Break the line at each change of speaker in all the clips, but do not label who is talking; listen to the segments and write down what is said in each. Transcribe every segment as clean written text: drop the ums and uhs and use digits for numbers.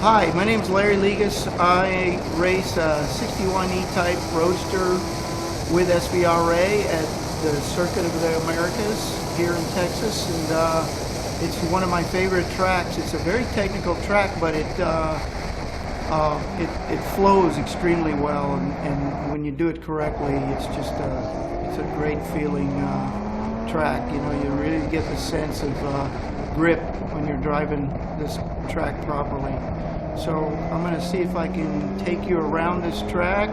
Hi, my name is Larry Ligas. I race a 61 E-Type Roadster with SVRA at the Circuit of the Americas here in Texas, and it's one of my favorite tracks. It's a very technical track, but it flows extremely well, and when you do it correctly, it's just it's a great feeling track. You know, you really get the sense of grip when you're driving this track properly. So I'm going to see if I can take you around this track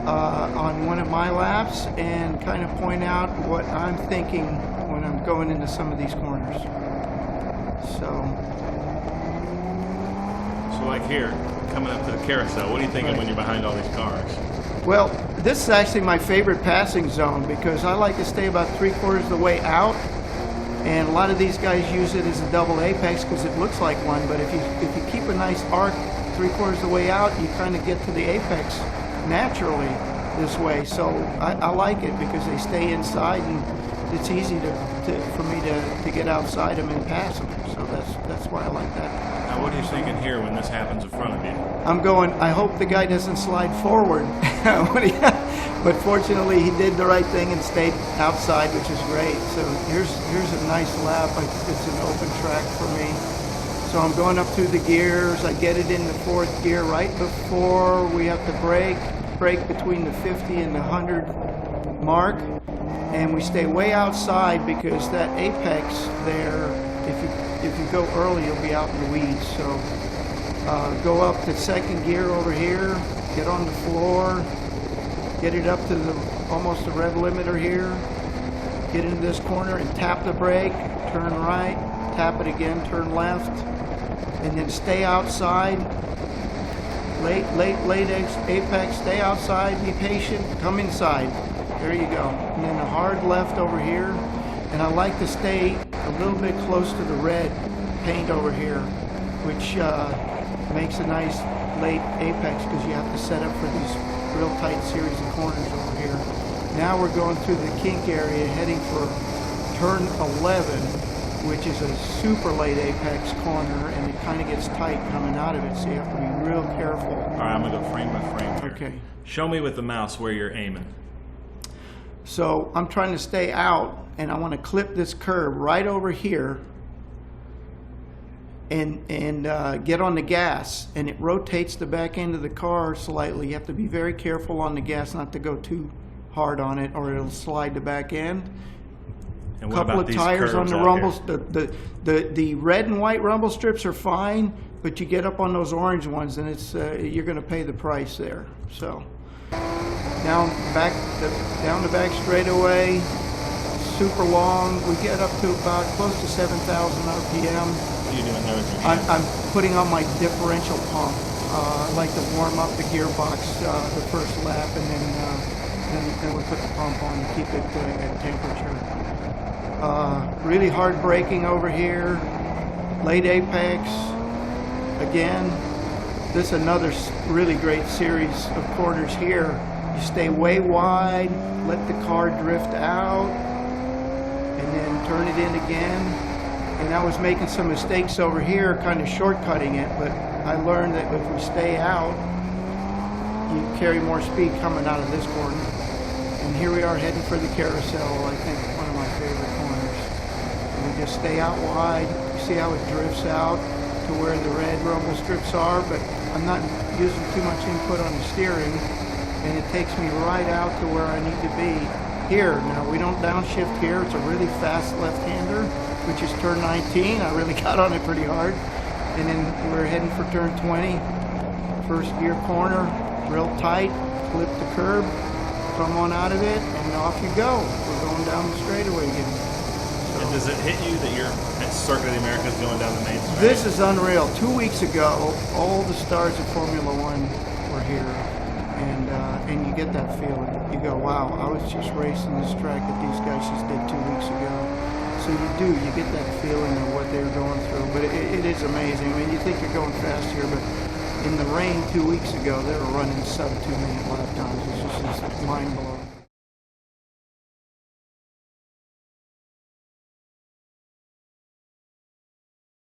on one of my laps and kind of point out what I'm thinking when I'm going into some of these corners. So
like here, coming up to the carousel, what are you thinking when you're behind all these cars?
Well, this is actually my favorite passing zone because I like to stay about 3/4 of the way out, and a lot of these guys use it as a double apex because it looks like one, but if you keep a nice arc 3/4 of the way out, you kind of get to the apex naturally this way. So I like it because they stay inside, and it's easy for me to get outside them and pass them. So that's why I like that.
Now, what are you thinking here when this happens in front of you?
I'm going, I hope the guy doesn't slide forward. But fortunately, he did the right thing and stayed outside, which is great. So here's a nice lap. It's an open track for me. So I'm going up through the gears. I get it in the 4th gear right before we have to brake between the 50 and the 100 mark. And we stay way outside because that apex there, if you go early, you'll be out in the weeds. So go up to 2nd gear over here, get on the floor, get it up to almost the rev limiter here, get into this corner and tap the brake, turn right, tap it again, turn left, and then stay outside. Late apex, stay outside, be patient, come inside. There you go. And then a hard left over here. And I like to stay a little bit close to the red paint over here, which makes a nice late apex because you have to set up for these real tight series of corners over here. Now we're going through the kink area heading for turn 11, which is a super late apex corner, and it kind of gets tight coming out of it, so you have to be real careful.
All right, I'm going to go frame by frame here.
Okay.
Show me with the mouse where you're aiming.
So I'm trying to stay out, and I want to clip this curb right over here and get on the gas, and it rotates the back end of the car slightly. You have to be very careful on the gas not to go too hard on it, or it'll slide the back end.
And
a couple of tires on the rumbles. The red and white rumble strips are fine, but you get up on those orange ones, and it's you're going to pay the price there. So down the back straightaway, super long. We get up to about close to 7,000 RPM.
What are you doing there with your hand?
I'm putting on my differential pump. I like to warm up the gearbox the first lap, and then we put the pump on to keep it at temperature. Really hard braking over here. Late apex. Again, this is another really great series of corners here. You stay way wide, let the car drift out, and then turn it in again. And I was making some mistakes over here, kind of shortcutting it, but I learned that if we stay out, you carry more speed coming out of this corner. And here we are heading for the carousel, I think one of my favorite corners. And we just stay out wide. You see how it drifts out to where the red rumble strips are, but I'm not using too much input on the steering, and it takes me right out to where I need to be. Here, now we don't downshift here. It's a really fast left-hander, which is turn 19. I really got on it pretty hard. And then we're heading for turn 20. 1st gear corner, real tight, flip the curb, come on out of it, and off you go. We're going down the straightaway again. So,
and does it hit you that you're at Circuit of the Americas going down the main straight?
This is unreal. 2 weeks ago, all the stars of Formula One were here. And you get that feeling. You go, wow, I was just racing this track that these guys just did 2 weeks ago. So you get that feeling of what they're going through. But it is amazing. I mean, you think you're going fast here, but in the rain 2 weeks ago, they were running sub 2 minute lap times. It's just mind blowing.